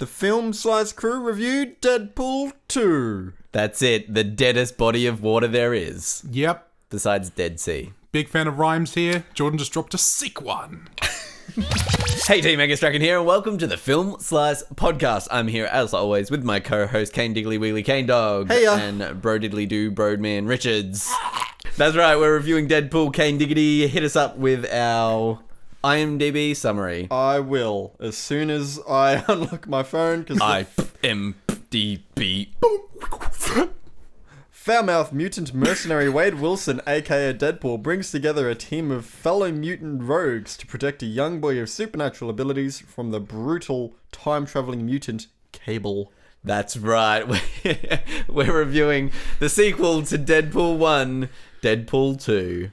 The Film Slice crew reviewed Deadpool 2. That's it. The deadest body of water there is. Yep. Besides Dead Sea. Big fan of rhymes here. Jordan just dropped a sick one. Hey team, Angus Draken here, and welcome to the Film Slice podcast. I'm here as always with my co-host Kane Diggly Wiggly Kane Dog. Heya. And Bro Diddly Doo Broadman Richards. That's right, we're reviewing Deadpool. Kane Diggity, hit us up with our IMDb summary. I will, as soon as I unlock my phone, because IMDb. foul-mouthed mutant mercenary Wade Wilson, aka Deadpool, brings together a team of fellow mutant rogues to protect a young boy of supernatural abilities from the brutal time-traveling mutant Cable. That's right, we're reviewing the sequel to Deadpool 1, Deadpool 2.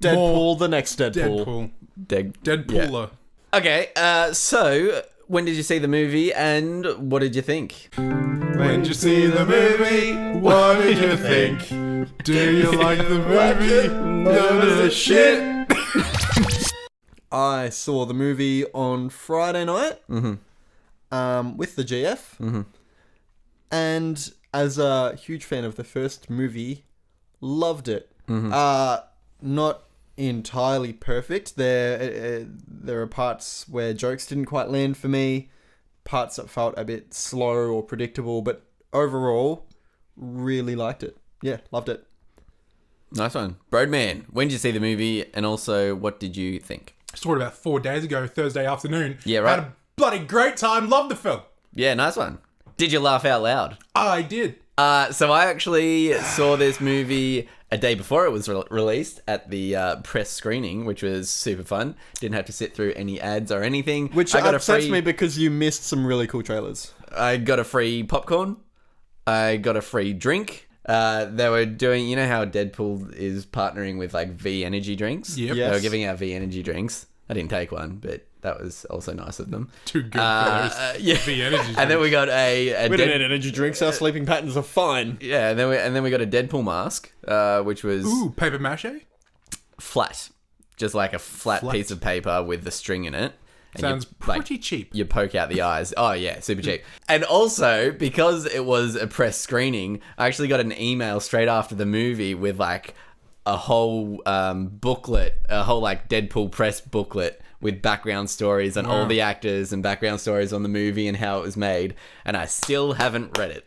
Deadpool, the next Deadpool. Deadpooler. Yeah. Okay, so when did you see the movie and what did you think? When did you see the movie? What did you think? Do you like the movie? None of the shit. I saw the movie on Friday night with the GF. And as a huge fan of the first movie, loved it. Not entirely perfect. There are parts where jokes didn't quite land for me, parts that felt a bit slow or predictable, but overall, really liked it. Yeah, loved it. Nice one. Broadman, when did you see the movie and also what did you think? I saw it about 4 days ago, Thursday afternoon. Yeah, right. Had a bloody great time. Loved the film. Yeah, nice one. Did you laugh out loud? I did. So I actually saw this movie a day before it was released at the press screening, which was super fun. Didn't have to sit through any ads or anything. Which upsets me because you missed some really cool trailers. I got a free popcorn. I got a free drink. They were doing, you know how Deadpool is partnering with like V energy drinks? Yep. Yes. They were giving out V energy drinks. I didn't take one, but that was also nice of them. Too good for those Yeah. V energy. And then we got a We don't need energy drinks. Our sleeping patterns are fine. yeah, and then we got a Deadpool mask, which was Ooh, paper mache? flat, just like a flat piece of paper with the string in it. And Sounds you, pretty cheap. You poke out the eyes. Oh yeah, super cheap. And also because it was a press screening, I actually got an email straight after the movie with like a whole booklet, a whole like Deadpool press booklet with background stories on all the actors and background stories on the movie and how it was made, and I still haven't read it.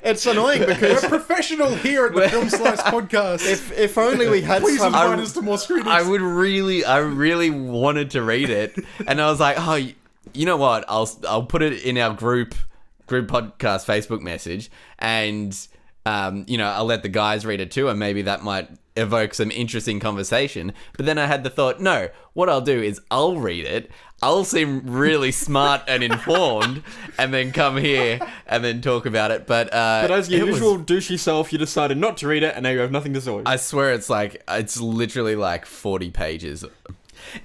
It's annoying because We're professional here at the Film Slice podcast. if only we had Please some... invite us to more screenings. I really wanted to read it, and I was like, oh, you know what? I'll put it in our group podcast Facebook message, and I'll let the guys read it too, and maybe that might evoke some interesting conversation. But then I had the thought, no, what I'll do is I'll read it, I'll seem really smart and informed, and then come here and then talk about it. But as your usual douchey self, you decided not to read it, and now you have nothing to say. I swear it's literally like 40 pages.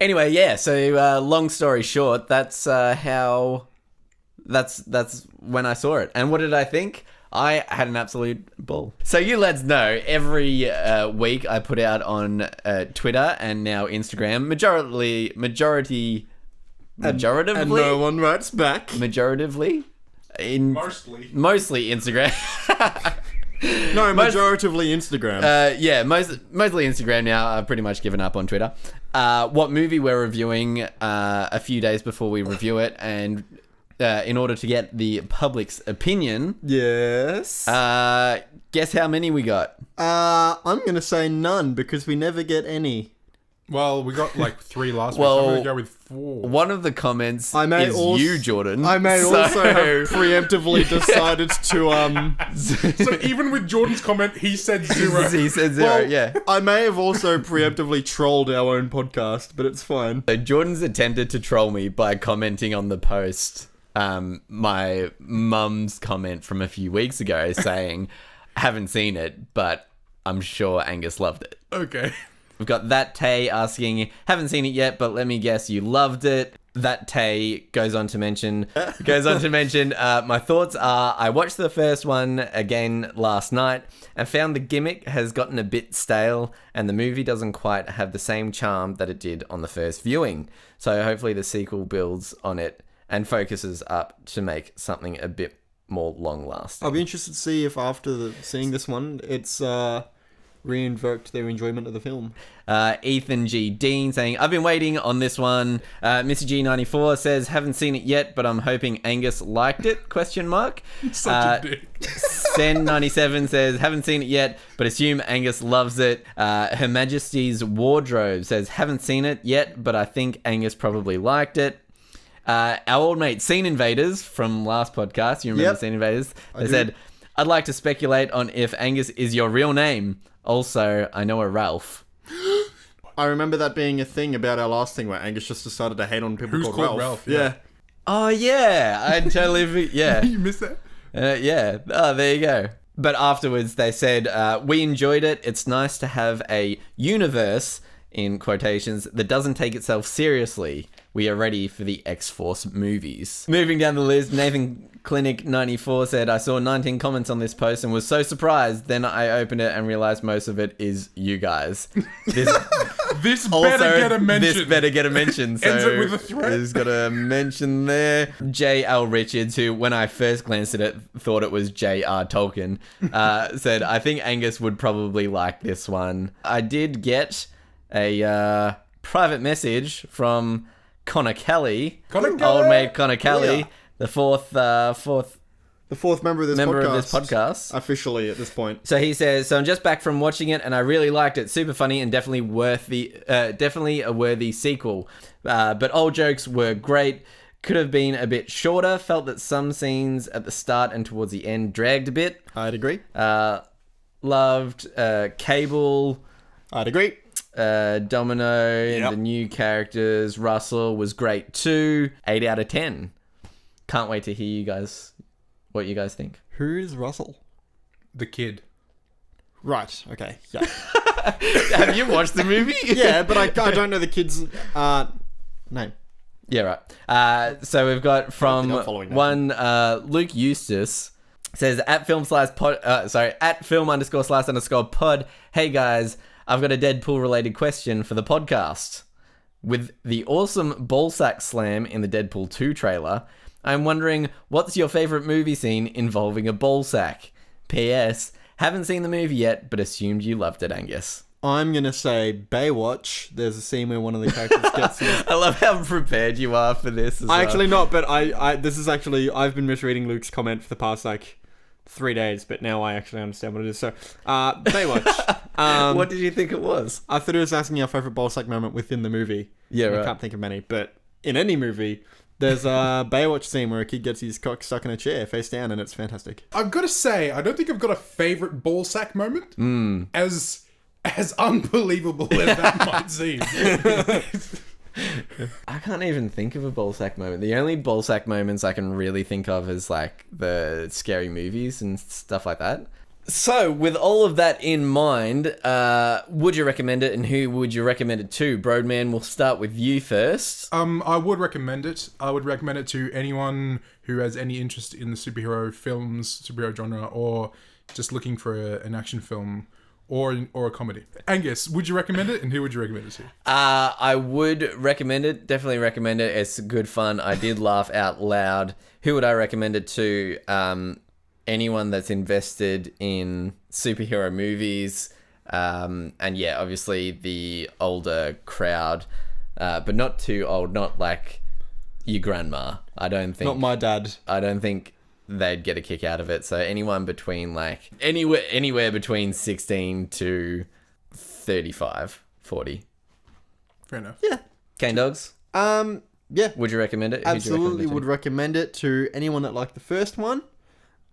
Anyway, yeah, so long story short, that's when I saw it. And what did I think? I had an absolute ball. So you lads know, every week I put out on Twitter and now Instagram, majoritively, And no one writes back. majoritively, mostly Instagram. No, majoritively Instagram. Mostly Instagram now. I've pretty much given up on Twitter. What movie we're reviewing a few days before we review it, and in order to get the public's opinion, yes. guess how many we got? I'm going to say none because we never get any. Well, we got like 3 last week. Well, I'm going to go with 4. One of the comments is you, Jordan. I may also have preemptively decided to... So even with Jordan's comment, he said 0. He said 0, yeah. I may have also preemptively trolled our own podcast, but it's fine. So Jordan's attempted to troll me by commenting on the post, my mum's comment from a few weeks ago saying, haven't seen it, but I'm sure Angus loved it. Okay. We've got That Tay asking, haven't seen it yet, but let me guess you loved it. That Tay goes on to mention, my thoughts are, I watched the first one again last night and found the gimmick has gotten a bit stale and the movie doesn't quite have the same charm that it did on the first viewing. So hopefully the sequel builds on it and focuses up to make something a bit more long-lasting. I'll be interested to see if after seeing this one, it's reinvoked their enjoyment of the film. Ethan G. Dean saying, I've been waiting on this one. Missy G94 says, haven't seen it yet, but I'm hoping Angus liked it, question mark. Such a dick. Sen97 says, haven't seen it yet, but assume Angus loves it. Her Majesty's Wardrobe says, haven't seen it yet, but I think Angus probably liked it. Our old mate Scene Invaders from last podcast, you remember Yep. Scene Invaders? They do. said, I'd like to speculate on if Angus is your real name. Also, I know a Ralph. I remember that being a thing about our last thing where Angus just decided to hate on people Who's called called Ralph. Ralph, yeah. Oh, yeah. I totally... Yeah. You missed that? Yeah. Oh, there you go. But afterwards, they said, we enjoyed it. It's nice to have a universe, in quotations, that doesn't take itself seriously. We are ready for the X-Force movies. Moving down the list, Nathan Clinic 94 said, I saw 19 comments on this post and was so surprised. Then I opened it and realized most of it is you guys. This Better get a mention. This better get a mention. So Ends it with a threat. There's got a mention there. J.L. Richards, who when I first glanced at it, thought it was J.R. Tolkien, said, I think Angus would probably like this one. I did get a private message from Connor Kelly, Connor Kelly! old mate Connor Kelly, Yeah. the fourth The fourth member of this podcast. Officially at this point. So he says, so I'm just back from watching it and I really liked it. Super funny and definitely definitely a worthy sequel. But all jokes were great. Could have been a bit shorter. Felt that some scenes at the start and towards the end dragged a bit. I'd agree. Loved Cable, I'd agree. Domino, and the new characters. Russell was great too. 8 out of 10. Can't wait to hear you guys, what you guys think. Who is Russell? The kid. Right. Okay. Yeah. Have you watched the movie? Yeah, but I don't know the kid's name. Yeah, right. So we've got from I'm following that. one Luke Eustace says at Film_Slice pod. Hey guys, I've got a Deadpool related question for the podcast. With the awesome ballsack slam in the Deadpool 2 trailer, I'm wondering what's your favorite movie scene involving a ballsack? P.S. Haven't seen the movie yet, but assumed you loved it, Angus. I'm gonna say Baywatch. There's a scene where one of the characters gets his... I love how prepared you are for this as well. Actually not, but this is actually... I've been misreading Luke's comment for the past, 3 days, but now I actually understand what it is. So, Baywatch. What did you think it was? I thought it was asking our favourite ballsack moment within the movie. Yeah, right. I can't think of many, but in any movie, there's a Baywatch scene where a kid gets his cock stuck in a chair, face down, and it's fantastic. I've got to say, I don't think I've got a favourite ballsack moment. As unbelievable as that might seem. I can't even think of a ballsack moment. The only ballsack moments I can really think of is the scary movies and stuff like that. So, with all of that in mind, would you recommend it and who would you recommend it to? Broadman, we'll start with you first. I would recommend it. I would recommend it to anyone who has any interest in the superhero films, superhero genre, or just looking for an action film or a comedy. Angus, would you recommend it and who would you recommend it to? I would recommend it. Definitely recommend it. It's good fun. I did laugh out loud. Who would I recommend it to? Anyone that's invested in superhero movies, and yeah, obviously the older crowd, but not too old, not like your grandma. I don't think. Not my dad. I don't think they'd get a kick out of it. So anyone between anywhere between 16 to 35, 40. Fair enough. Yeah. Cane Dogs. Yeah. Would you recommend it? Who'd you Absolutely recommend it to? would recommend it to anyone that liked the first one.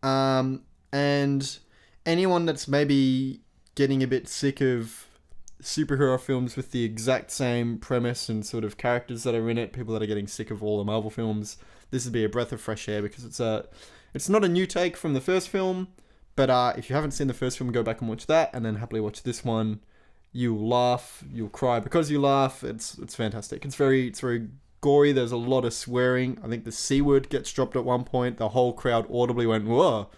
And anyone that's maybe getting a bit sick of superhero films with the exact same premise and sort of characters that are in it, people that are getting sick of all the Marvel films, this would be a breath of fresh air because it's not a new take from the first film, but if you haven't seen the first film, go back and watch that and then happily watch this one. You'll laugh, you'll cry because you laugh. It's fantastic. It's very gory. There's a lot of swearing. I think the C word gets dropped at one point. The whole crowd audibly went, whoa.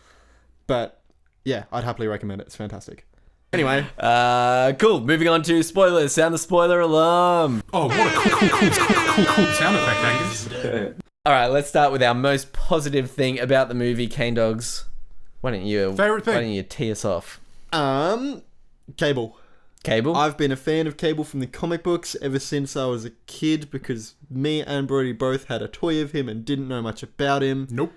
But yeah, I'd happily recommend it. It's fantastic. Anyway. Cool. Moving on to spoilers. Sound the spoiler alarm. Oh, what a cool sound effect, Angus. All right, let's start with our most positive thing about the movie, Cane Dogs. Why don't you tee us off? Cable. Cable? I've been a fan of Cable from the comic books ever since I was a kid because me and Brody both had a toy of him and didn't know much about him. Nope.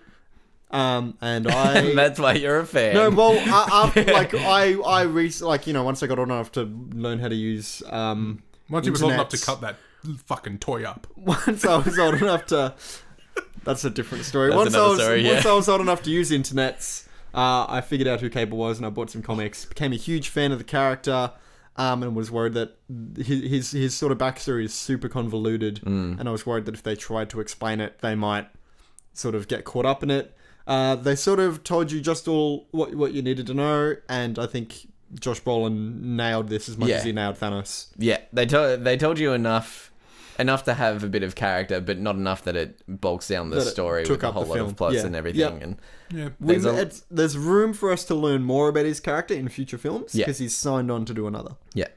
And I... That's why you're a fan. No, well, I recently, like, you know, once I got old enough to learn how to use, Once he was old enough to cut that fucking toy up. Once I was old enough to... That's a different story. Once I was old enough to use internets, I figured out who Cable was and I bought some comics. Became a huge fan of the character, and was worried that his sort of backstory is super convoluted, and I was worried that if they tried to explain it, they might sort of get caught up in it. They sort of told you just all what you needed to know, and I think Josh Brolin nailed this as much as he nailed Thanos. Yeah, they told you enough to have a bit of character, but not enough that it bulks down the story with a whole lot of plots and everything. Yep. And there's room for us to learn more about his character in future films because he's signed on to do another. Yeah.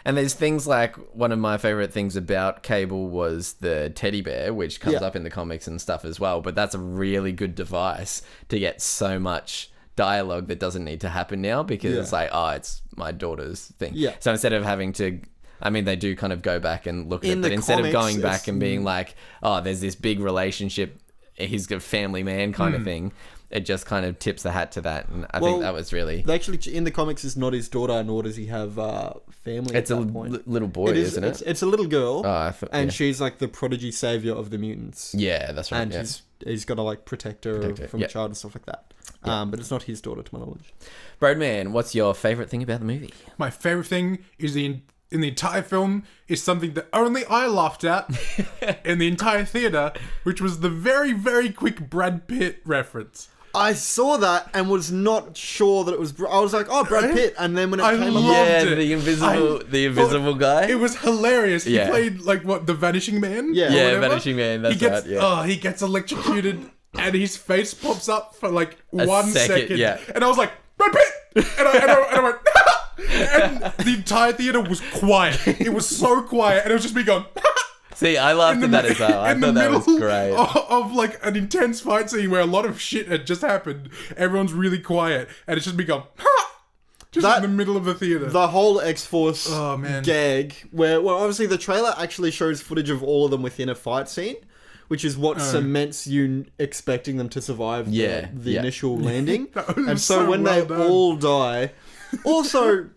And there's things like, one of my favorite things about Cable was the teddy bear, which comes up in the comics and stuff as well. But that's a really good device to get so much dialogue that doesn't need to happen now because it's like, oh, it's my daughter's thing. Yeah. So instead of having to... I mean, they do kind of go back and look at it, but instead of going back and being like, oh, there's this big relationship, he's a family man kind of thing, it just kind of tips the hat to that. And I think that was really... They actually, in the comics, it's not his daughter, nor does he have family it's at that a point. Little boy, isn't it? It's a little girl, and she's like the prodigy savior of the mutants. Yeah, that's right. And he's got to like protect her from a child and stuff like that. But it's not his daughter, to my knowledge. Broadman, what's your favourite thing about the movie? My favourite thing is in the entire film is something that only I laughed at in the entire theater, which was the very, very quick Brad Pitt reference. I saw that and was not sure that it was... I was like, oh, Brad Pitt. And then when it came loved along... it. The invisible guy. It was hilarious. He played, like, the Vanishing Man? Yeah, Vanishing Man. That's right, yeah. Oh, he gets electrocuted and his face pops up for, like, 1 second. Yeah. And I was like, Brad Pitt! And I went... And the entire theater was quiet. It was so quiet, and it was just me going. See, I laughed at that as well. I thought that was great. Of like an intense fight scene where a lot of shit had just happened. Everyone's really quiet, and it's just me going. Just in the middle of the theater. The whole X-Force gag, where obviously the trailer actually shows footage of all of them within a fight scene, which is what cements you expecting them to survive the initial landing. And so when they all die. Also,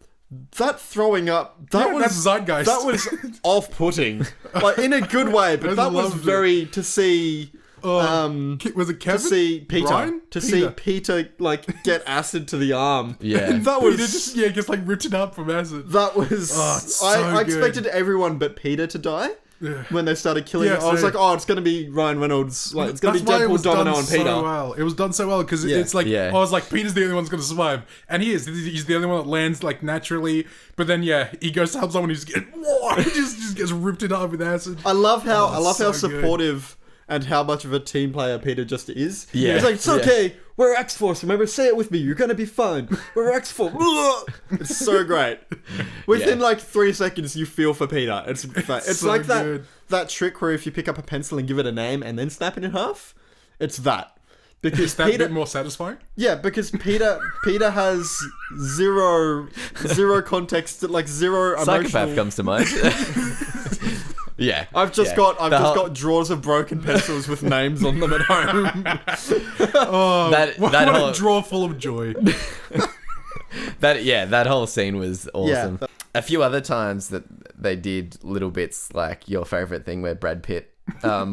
that throwing up, that's zeitgeist. That was off-putting, like in a good way. But that was very to see. Was it Kevin? To see Peter? Brian? See Peter like get acid to the arm. Yeah, that was Peter just like ripped it up from acid. That was. I expected everyone but Peter to die. When they started killing I was like, oh, it's going to be Ryan Reynolds. Like, it's going to be Deadpool, Domino, and Peter. It was done so well because it's like, I was like, Peter's the only one that's going to survive. And he is. He's the only one that lands, like, naturally. But then, he goes to help someone who's just gets ripped it up with acid. I love how supportive and how much of a team player Peter just is. Yeah. He's like, it's okay. We're X-Force. Remember, say it with me. You're going to be fine. We're X-Force. It's so great. Within like 3 seconds, you feel for Peter. It's so like that trick where if you pick up a pencil and give it a name and then snap it in half, it's that. Because is that Peter, a bit more satisfying? Yeah, because Peter has zero context, like zero emotional... Psychopath comes to mind. Yeah, I've just got drawers of broken pencils with names on them at home. What a drawer full of joy. That whole scene was awesome. A few other times that they did little bits like your favorite thing where Brad Pitt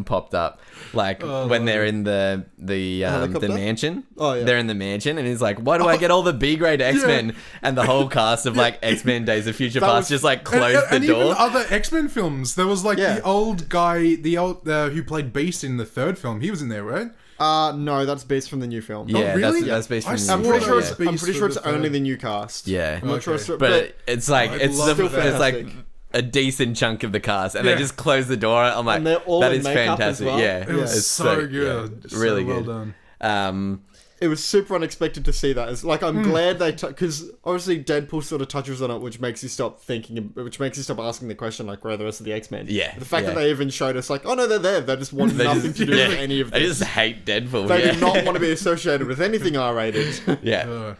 popped up, like when they're in the mansion. Oh yeah, they're in the mansion, and he's like, "Why do I get all the B grade X-Men?" And the whole cast of like X-Men Days of Future Past just like closed the door. Even other X-Men films, there was like the old guy, who played Beast in the third film. He was in there, right? No, that's Beast from the new film. Yeah, really? That's Beast from the new film. I'm pretty sure it's only the new cast. Yeah, I'm not sure. But it's like it's like a decent chunk of the cast, and they just close the door. I'm like, that is fantastic. Well. It was so good, really well good. Done. it was super unexpected to see that. It's like, I'm glad they, because obviously Deadpool sort of touches on it, which makes you stop thinking, which makes you stop asking the question, like, where are the rest of the X-Men? Yeah. The fact yeah. that they even showed us, like, oh no, they're there. They just want nothing to do with any of this. They just hate Deadpool. They do not want to be associated with anything R-rated. Yeah.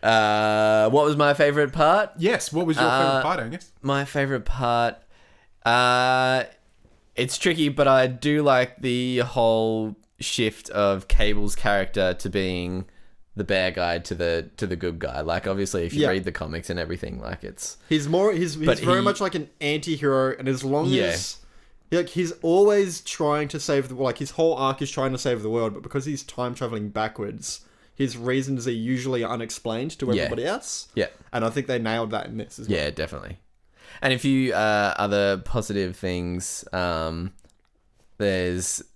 What was my favorite part? Yes, what was your favorite part, Angus? My favorite part, it's tricky, but I do like the whole shift of Cable's character to being the bad guy to the good guy. Like, obviously, if you read the comics and everything, like, it's he's very much like an anti-hero, and as long as like, he's always trying to save the, like, his whole arc is trying to save the world, but because he's time traveling backwards, his reasons are usually unexplained to everybody else. Yeah. And I think they nailed that in this as well. Yeah, definitely. And a few other positive things, there's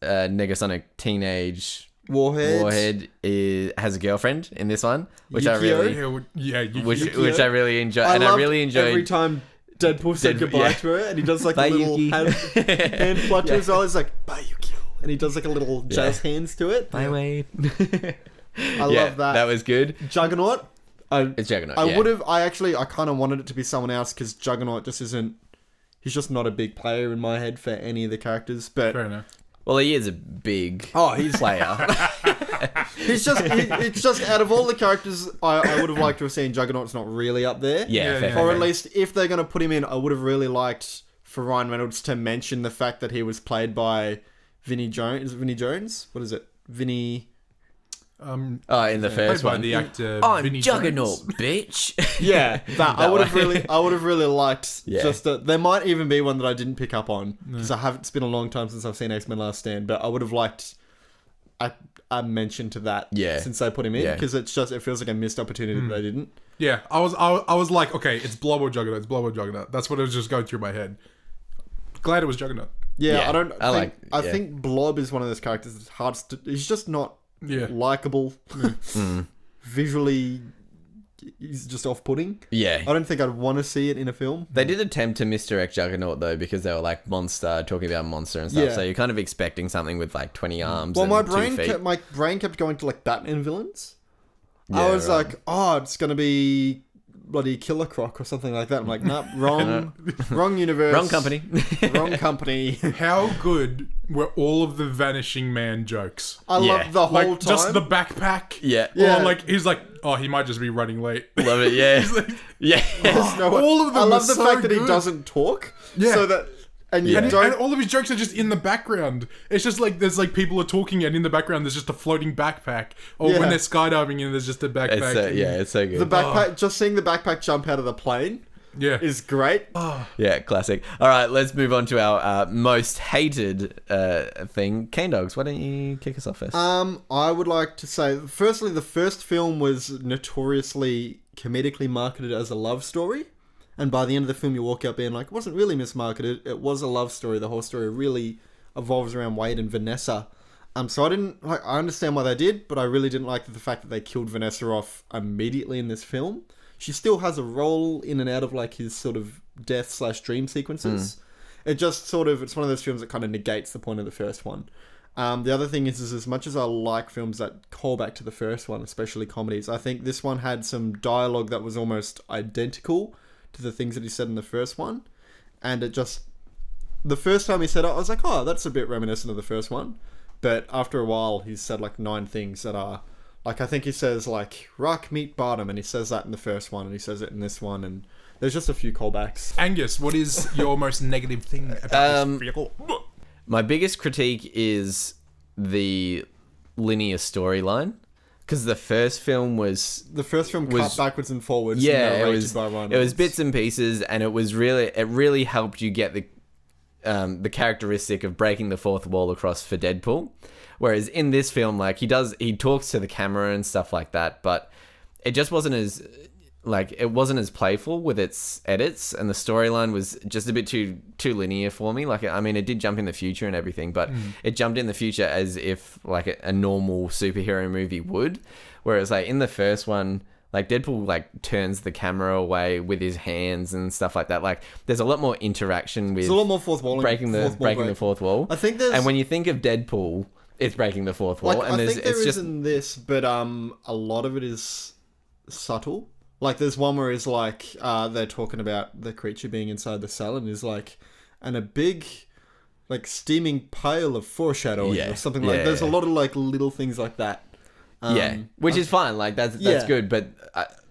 Negasonic Teenage Warhead has a girlfriend in this one, which Yukio? I really, which I really enjoy, and I really enjoyed every time Deadpool said goodbye to her, and he does like Bye, a little Yuki. hand flutter as well. He's like, "Bye, Yukio," and he does like a little jazz hands to it. Bye, Wade. I love that. That was good. Juggernaut. It's Juggernaut. I would have. I kind of wanted it to be someone else because Juggernaut just isn't. He's just not a big player in my head for any of the characters. But Fair enough. Well, he is a big he's player. He's just. It's just out of all the characters, I would have liked to have seen Juggernaut's not really up there. Or at least if they're going to put him in, I would have really liked for Ryan Reynolds to mention the fact that he was played by Vinnie Jones. Is it Vinnie Jones? What is it? Vinnie. In the first one, the actor. I'm Vinnie Juggernaut, Jones. bitch. Yeah, that I would have really liked. Yeah. Just that there might even be one that I didn't pick up on because it's been a long time since I've seen X-Men Last Stand. But I would have liked a mention to that. Yeah. Since they put him in, because it feels like a missed opportunity that they didn't. Yeah, I was like, okay, it's Blob or Juggernaut. It's Blob or Juggernaut. That's what was just going through my head. Glad it was Juggernaut. Yeah, Yeah, I think Blob is one of those characters that's hard to. He's just not likable. Visually, he's just off-putting. Yeah. I don't think I'd want to see it in a film. They did attempt to misdirect Juggernaut, though, because they were like monster, talking about monster and stuff. Yeah. So you're kind of expecting something with like 20 arms. Well, and my 2 feet. brain kept going to like Batman villains. Yeah, I was right. like, oh, it's gonna be bloody Killer Croc or something like that. I'm like, nah, wrong universe, Wrong company. wrong company. How good were all of the Vanishing Man jokes? I love the whole Like, time. just the backpack. Yeah. Yeah. Or like, he's like, oh, he might just be running late. Love it, yeah. Yeah. There's no- all of them I love are the so fact that he good. doesn't talk. Yeah. So that and you And don't. all of his jokes are just in the background. It's just like there's like people are talking, and in the background there's just a floating backpack. Or Yeah. when they're skydiving, and there's just a backpack. It's so good. the backpack, just seeing the backpack jump out of the plane Yeah. is great. Yeah, classic. All right, let's move on to our most hated thing. Cane Dogs, why don't you kick us off first? I would like to say, firstly, the first film was notoriously comedically marketed as a love story. And by the end of the film, you walk out being like, it wasn't really mismarketed. It was a love story. The whole story really evolves around Wade and Vanessa. So I didn't like. I understand why they did, but I really didn't like the fact that they killed Vanessa off immediately in this film. She still has a role in and out of like his sort of death/dream sequences. It just sort of, it's one of those films that kind of negates the point of the first one. The other thing is as much as I like films that call back to the first one, especially comedies, I think this one had some dialogue that was almost identical to the things that he said in the first one. And it just, the first time he said it, I was like, oh, that's a bit reminiscent of the first one. But after a while, he's said like 9 things that are, like, I think he says like, rock, meat, bottom, and he says that in the first one, and he says it in this one, and there's just a few callbacks. Angus, what is your most negative thing about this vehicle? My biggest critique is the linear storyline. Because the first film was cut backwards and forwards. Yeah, and it narrated was by Ryan it was Reynolds. bits and pieces, and it really helped you get the characteristic of breaking the fourth wall across for Deadpool. Whereas in this film, like he talks to the camera and stuff like that, but it just wasn't as playful with its edits, and the storyline was just a bit too linear for me. Like, I mean, it did jump in the future and everything, but it jumped in the future as if like a normal superhero movie would. Whereas like in the first one, like Deadpool like turns the camera away with his hands and stuff like that. Like there's a lot more interaction with. There's a lot more fourth wall. breaking the fourth wall. I think there's. And when you think of Deadpool, it's breaking the fourth wall, Like, and I think there it's is just in this, but a lot of it is subtle. Like, there's one where it's like they're talking about the creature being inside the cell, and is like, and a big, like, steaming pile of foreshadowing or something like. There's a lot of like little things like that. which is fine. Like that's Yeah. good, but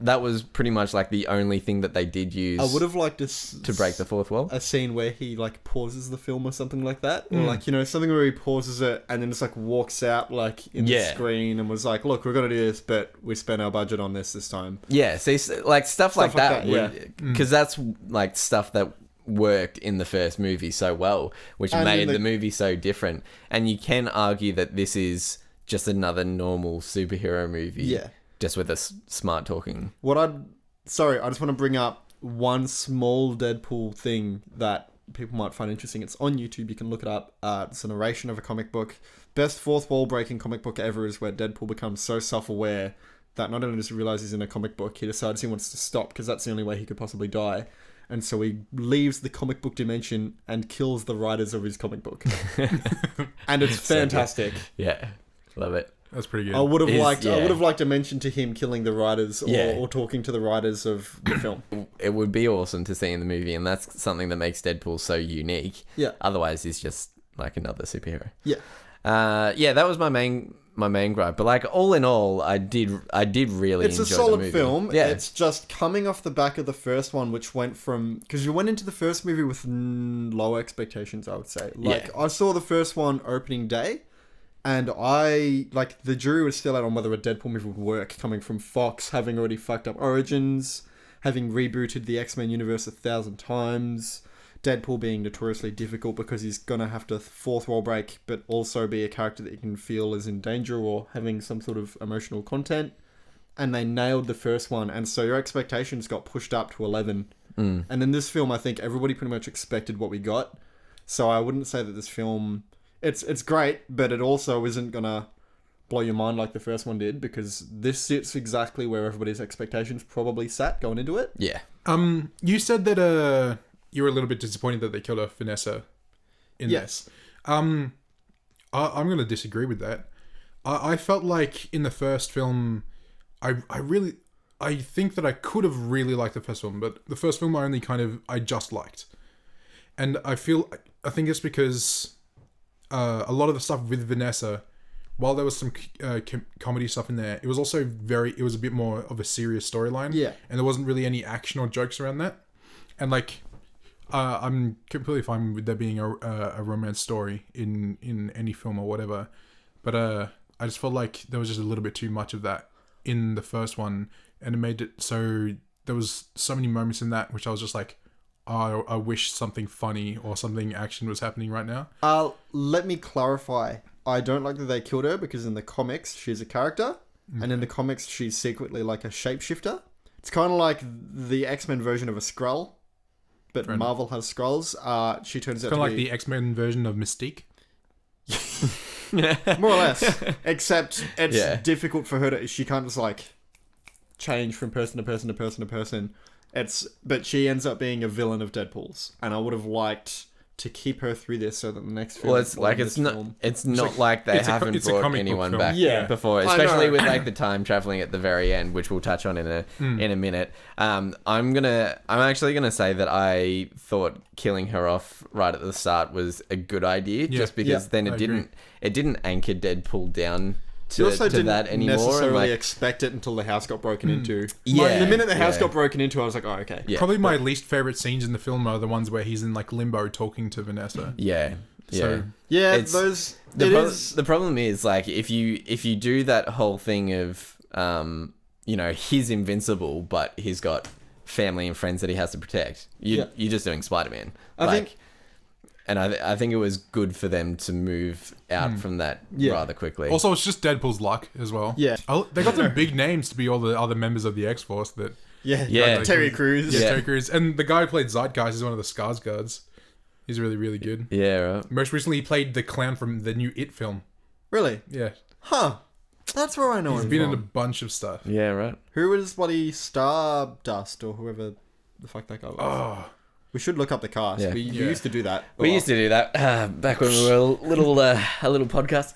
that was pretty much like the only thing that they did use. I would have liked to break the fourth wall. a scene where he like pauses the film or something like that, or like, you know, something where he pauses it and then just like walks out like in the screen and was like, "Look, we're gonna do this, but we spent our budget on this time." Yeah, see, like stuff like that, yeah. because that's like stuff that worked in the first movie so well, which And made in the- the movie so different. And you can argue that this is just another normal superhero movie, Yeah. just with a smart talking. I just want to bring up one small Deadpool thing that people might find interesting. It's on YouTube. You can look it up. It's a narration of a comic book. Best fourth wall breaking comic book ever is where Deadpool becomes so self-aware that not only does he realize he's in a comic book, he decides he wants to stop because that's the only way he could possibly die. And so he leaves the comic book dimension and kills the writers of his comic book. And it's fantastic. Yeah, love it. That's pretty good. I would have Is- liked. I yeah. would have liked a mention to him killing the writers or talking to the writers of the film. It would be awesome to see in the movie, and that's something that makes Deadpool so unique. Yeah. Otherwise, he's just like another superhero. Yeah. That was my main gripe. But like all in all, I did really It's enjoy a the solid movie. film. Yeah. It's just coming off the back of the first one, which went from... Because you went into the first movie with low expectations, I would say. Like, I saw the first one opening day, and the jury was still out on whether a Deadpool movie would work, coming from Fox, having already fucked up Origins, having rebooted the X-Men universe 1,000 times, Deadpool being notoriously difficult because he's gonna have to fourth wall break, but also be a character that you can feel is in danger or having some sort of emotional content. And they nailed the first one, and so your expectations got pushed up to 11. And in this film, I think everybody pretty much expected what we got. So I wouldn't say that this film... It's great, but it also isn't gonna blow your mind like the first one did, because this sits exactly where everybody's expectations probably sat going into it. Yeah. You said that you were a little bit disappointed that they killed off Vanessa in this. I'm going to disagree with that. I felt like in the first film, I think that I could have really liked the first film, but the first film I just liked. And I think it's because a lot of the stuff with Vanessa, while there was some comedy stuff in there, it was also it was a bit more of a serious storyline. Yeah. And there wasn't really any action or jokes around that. And like, I'm completely fine with there being a romance story in any film or whatever. But I just felt like there was just a little bit too much of that in the first one. And it made it so there was so many moments in that which I was just like, oh, I wish something funny or something action was happening right now. Let me clarify. I don't like that they killed her, because in the comics, she's a character. And in the comics, she's secretly like a shapeshifter. It's kind of like the X-Men version of a Skrull, but Marvel has Skrulls. She turns out to Kind of like be... the X-Men version of Mystique. More or less. Except it's difficult for her to... She can't just like change from person to person to person to person. But she ends up being a villain of Deadpool's, and I would have liked to keep her through this so that the next film... Well, it's like it's not like they haven't brought anyone back before, especially with like the time traveling at the very end, which we'll touch on in a minute. I'm actually gonna say that I thought killing her off right at the start was a good idea, just because then it didn't anchor Deadpool down to that anymore. Necessarily expect it until the house got broken into. Yeah, the minute the house got broken into, I was like, oh, okay. Yeah. Probably my least favorite scenes in the film are the ones where he's in like limbo talking to Vanessa. Yeah. So, The problem is like if you do that whole thing of he's invincible but he's got family and friends that he has to protect. You're just doing Spider-Man. I think it was good for them to move out from that rather quickly. Also, it's just Deadpool's luck as well. Yeah. They got some big names to be all the other members of the X-Force that... Yeah. Terry Crews. Yeah, Terry Crews. And the guy who played Zeitgeist is one of the Skarsgårds. He's really, really good. Yeah, right. Most recently, he played the clown from the new It film. Really? Yeah. Huh. That's where I know him He's been in a from. bunch of stuff. Yeah, right. Who was bloody Stardust or whoever the fuck that guy was? Oh. We should look up the cast. Yeah. We used to do that. We used to do that back when we were a little podcast.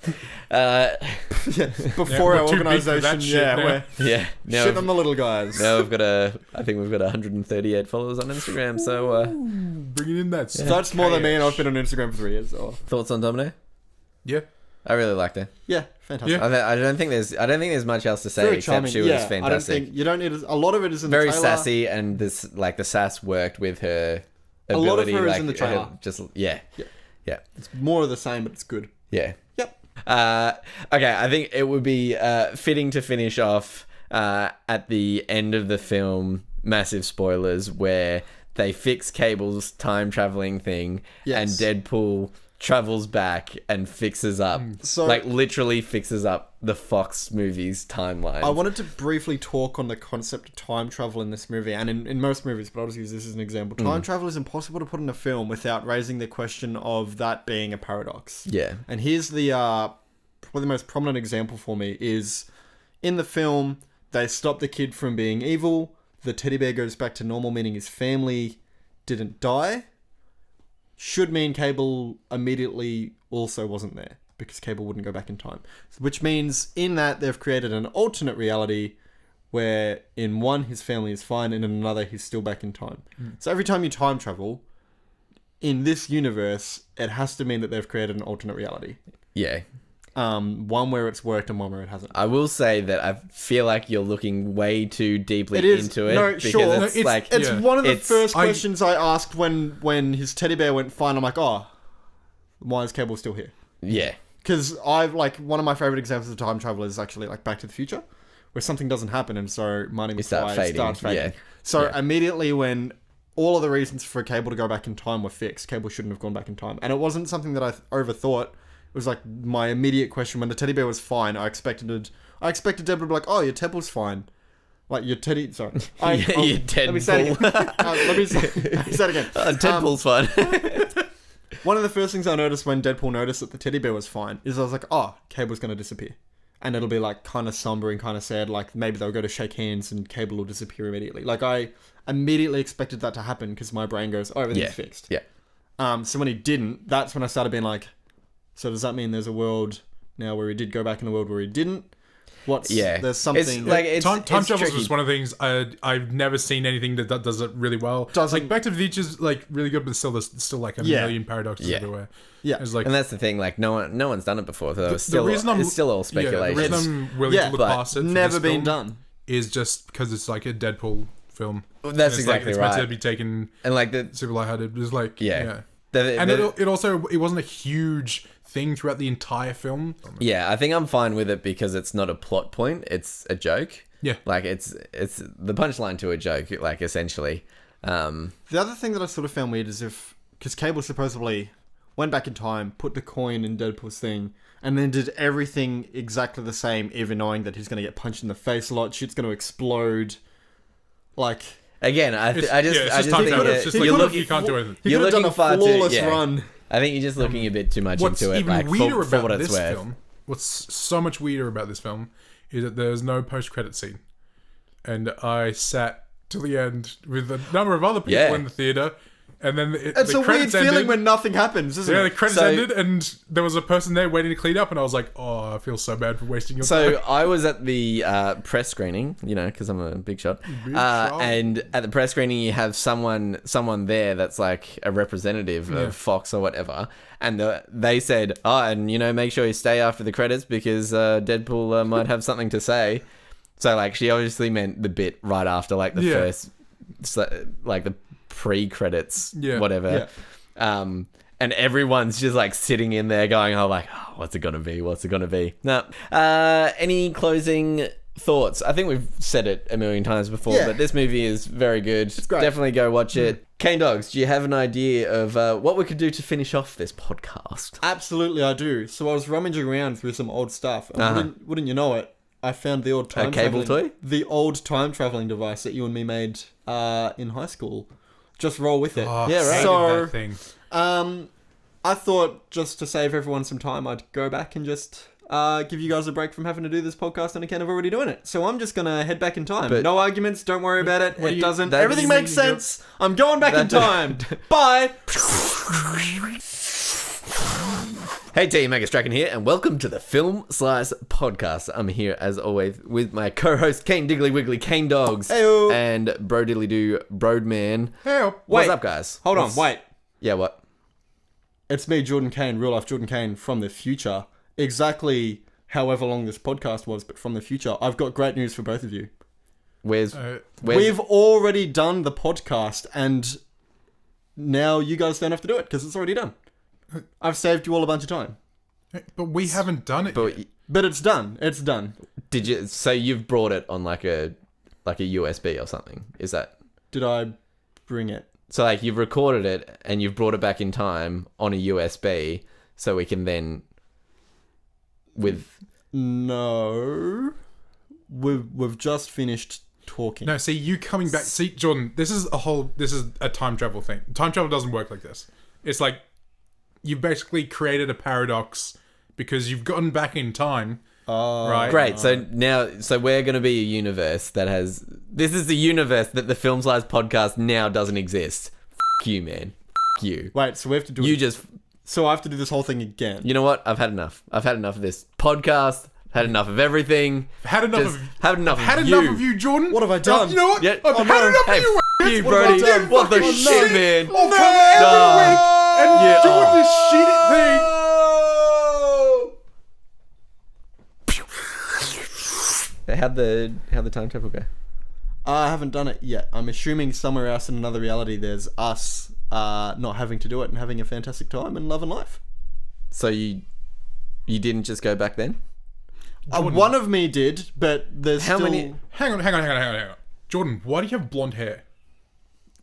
Before we're our too big for organisation. that shit now. We're Yeah. Now shit on the little guys. now I think we've got 138 followers on Instagram. So Bringing in that. So that's more than me, and I've been on Instagram for 3 years. So. thoughts on Domino? Yeah. I really liked her. Yeah, fantastic. Yeah. I don't think there's much else to say Very except charming. she was I don't fantastic. think you don't need a lot of it is in Very the trailer. sassy, and this like the sass worked with her A lot of ability. her is like, in the trailer. Yeah. It's more of the same, but it's good. Yeah. Yep. Okay, I think it would be fitting to finish off at the end of the film, massive spoilers, where they fix Cable's time traveling thing, Yes. and Deadpool travels back and fixes up, So- like literally fixes up the Fox movies timeline. I wanted to briefly talk on the concept of time travel in this movie, and in most movies, but I'll just use this as an example. Time travel is impossible to put in a film without raising the question of that being a paradox. Yeah. And here's the probably the most prominent example for me is in the film, they stop the kid from being evil. The teddy bear goes back to normal, meaning his family didn't die. Should mean Cable immediately also wasn't there because Cable wouldn't go back in time. Which means in that they've created an alternate reality where in one his family is fine and in another he's still back in time. So every time you time travel in this universe, it has to mean that they've created an alternate reality. Yeah. One where it's worked and one where it hasn't. I will say that I feel like you're looking way too deeply It is. into it. No, because sure. it's It's- like It's Yeah. one of the It's- first questions I asked when his teddy bear went fine. I'm like, oh, why is Cable still here? yeah. Because I've like one of my favorite examples of time travel is actually like Back to the Future, where something doesn't happen and so Marty start McFly fading, starts fading. yeah. So Yeah. immediately when all of the reasons for Cable to go back in time were fixed, Cable shouldn't have gone back in time, and it wasn't something that I overthought. It was like my immediate question when the teddy bear was fine. I expected Deborah to be like, "Oh, your temple's fine." Like your teddy, sorry. Your Let me say it again. Let me say it again. Deadpool's fun. One of the first things I noticed when Deadpool noticed that the teddy bear was fine is I was like, oh, Cable's going to disappear. And it'll be like kind of somber and kind of sad. Like maybe they'll go to shake hands and Cable will disappear immediately. Like I immediately expected that to happen because my brain goes, oh, everything's fixed. Yeah. So when he didn't, that's when I started being like, so does that mean there's a world now where he did go back in a world where he didn't? There's something. It's like it's Time travel is tricky. just one of the things I've never seen anything that does it really well. Doesn't- like Back to the Future is like really good, but there's still like a million paradoxes Yeah. everywhere. Yeah. It's like And that's the thing, like no one's done it before, so it's the reason I'm- still all yeah, speculation. the reason I'm willing Yeah, to look but past it for never this been film done. is just because it's like a Deadpool film. That's And it's exactly like, it's right. meant to be taken And like the super lighthearted. It was like and it also it wasn't a huge thing throughout the entire film. yeah, I think I'm fine with it because it's not a plot point; it's a joke. Yeah. Like it's the punchline to a joke, like essentially. The other thing that I sort of found weird is because Cable supposedly went back in time, put the coin in Deadpool's thing, and then did everything exactly the same, even knowing that he's going to get punched in the face a lot, shit's going to explode. Like, Again, I just time think travel. that It's just you're like looking. you can't do anything. he You're could have done looking a far too- flawless yeah. run. I think you're just looking a bit too much What's into it. even Like weirder for about what it's this worth. film, what's so much weirder about this film, is that there's no post-credit scene, and I sat till the end with a number of other people Yeah. in the theater, and then It's the a weird credits feeling ended. when nothing happens, isn't Yeah, the it? credits So- ended, and there was a person there waiting to clean up, and I was like, "Oh, I feel so bad for wasting your time." So I was at the press screening, because I'm a big shot. shot. And at the press screening, you have someone there that's like a representative of Fox or whatever, and they said, "Oh, and make sure you stay after the credits because Deadpool might have something to say." So like, she obviously meant the bit right after like the first, like the pre-credits, whatever. Yeah. And everyone's just like sitting in there going, what's it gonna be? What's it gonna be? No. Any closing thoughts? I think we've said it a million times before, Yeah. but this movie is very good. It's great. Definitely go watch it. Cane Dogs, do you have an idea of what we could do to finish off this podcast? Absolutely, I do. So I was rummaging around through some old stuff, and wouldn't you know it, I found the old time cable traveling, toy? the old time traveling device that you and me made in high school. Just roll with it. Oh, Yeah, right. hated So- that thing. I thought just to save everyone some time, I'd go back and just give you guys a break from having to do this podcast on account of already doing it. So I'm just going to head back in time. But- no arguments. Don't worry about it. It doesn't. that- Everything you makes mean sense. I'm going back in time. Bye. Hey team, Angus Draken here, and welcome to the Film Slice Podcast. I'm here as always with my co-host Kane Diggly Wiggly, Kane Dogs, Heyo. and Bro Diddly Doo, Broadman. Hey, What's up, guys? Hold on. Wait. Yeah, what? It's me, Jordan Kane, real life Jordan Kane from the future. Exactly however long this podcast was, but from the future. I've got great news for both of you. Where's We've already done the podcast, and now you guys don't have to do it because it's already done. I've saved you all a bunch of time. but we haven't done it yet. But it's done. It's done. Did you? So you've brought it on like a USB or something? Is that? Did I bring it? So like you've recorded it and you've brought it back in time on a USB, so we can then No. We've just finished talking. No, see, you coming back. See, Jordan, this is a time travel thing. Time travel doesn't work like this. It's like you've basically created a paradox because you've gotten back in time. Right. Great. So we're going to be a universe that has. This is the universe that the Film Slice podcast now doesn't exist. F you, man. F you. Wait, so we have to do So I have to do this whole thing again. You know what? I've had enough. I've had enough of this podcast. Had enough of everything. Had enough of you, Jordan. What have I done? You know what? Yeah. I've had enough Hey, of you. f you, What have I Brody. done? What the Fucking shit, man? I'll come every week and doing this shitty thing. How'd the time travel go? I haven't done it yet. I'm assuming somewhere else in another reality there's us not having to do it and having a fantastic time and love and life. So you didn't just go back then? One of me did, but there's How still... many- Hang on. Jordan, why do you have blonde hair?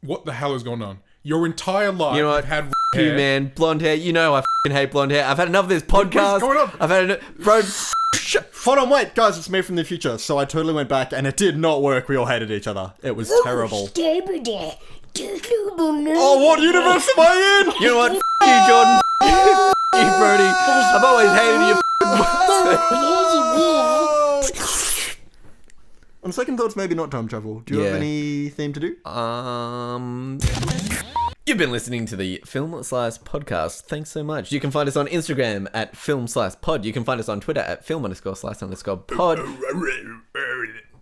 What the hell is going on? Your entire life You know what? you've had F hair. you, man. Blonde hair. You know I f***ing hate blonde hair. I've had enough of this podcast. going on? I've had enough. Bro, Hold on, wait, guys, it's me from the future. So I totally went back and it did not work. We all hated each other. It was terrible. Oh, what universe am I in? you know what? F you, Jordan. F you, Brody. I've always hated you. On second thoughts, maybe not time travel. Do you have Yeah. anything to do? You've been listening to the Film Slice Podcast. Thanks so much. You can find us on Instagram at Filmslicepod. You can find us on Twitter at film_slice_pod.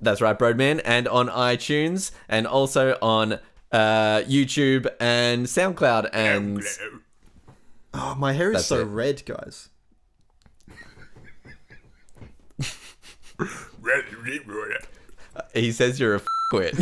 That's right, Broadman. And on iTunes. And also on YouTube and SoundCloud. And Oh, my hair is That's so it. red, guys. he says you're a f***wit.